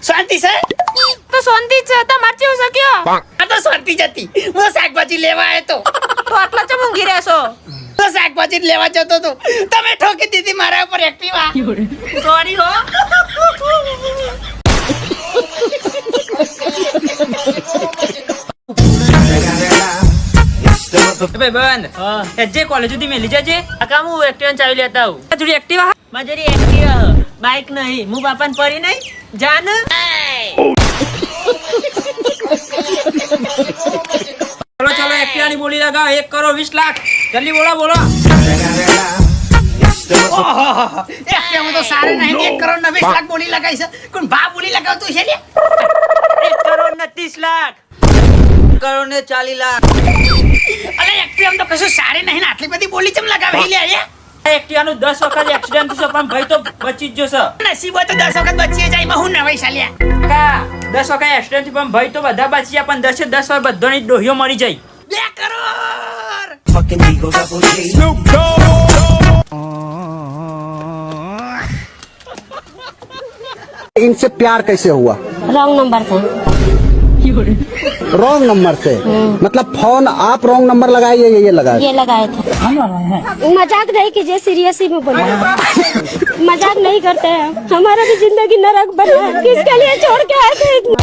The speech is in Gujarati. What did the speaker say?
શાંતિ છે તો શાંતિ છે તમાર કેવું છે કયો આ તો શાંતિ જતી હું શાકભાજી લેવા આવ્યો તો આટલા ચમ ઊંઘી રહ્યા છો તો શાકભાજી લેવા જતો તો તમે ઠોકી દીધી મારા ઉપર એક્ટિવા સોરી હો ભાઈ બંધ જે કોલેજ સુધી મેલી જજે આ કામ હું એક્ટિવા ચાવી લેતા હું થોડી એક્ટિવા મારી એક્ટિવા બાઈક નહીં હું બાપાને પડી નહીં જાન ચલો ચલો એક્ટિવાની બોલી લગાવ 1 કરોડ 20 લાખ જલ્દી બોલો એક્ટિવા તો સારે નહીં 1 કરોડ ને 20 લાખ બોલી લગાઈ છે કોણ ભા બોલી લગાવતું છે લે 1 કરોડ ને 30 લાખ કરોડ ને 40 લાખ અલે એક્ટિવા તો કશું સારે નહીં ને આટલી બધી બોલી ચમ લગાવી લે આ એક્ટિવાનું 10 વખત એક્સિડન્ટ થયો પણ ભાઈ તો બચી જ જશે નસીબ હોય તો 10 વખત બચી જાય માં હું નવાઈ સાલ્યા કા 10 વખત એક્સિડન્ટ પણ ભાઈ તો બધા બચી જાય પણ 10 વાર બધાની ડોહીઓ મરી જાય 2 કરોડ इनसे प्यार कैसे हुआ? रॉन्ग नंबर से। रॉन्ग नंबर से मतलब फोन आप रॉन्ग नंबर लगाए ये लगाए? ये लगाए थे। मजाक नहीं कीजिए, सीरियसली में बोल मजाक नहीं करते हैं, हमारा भी जिंदगी नरक बना है, किसके लिए छोड़ के आए थे इतना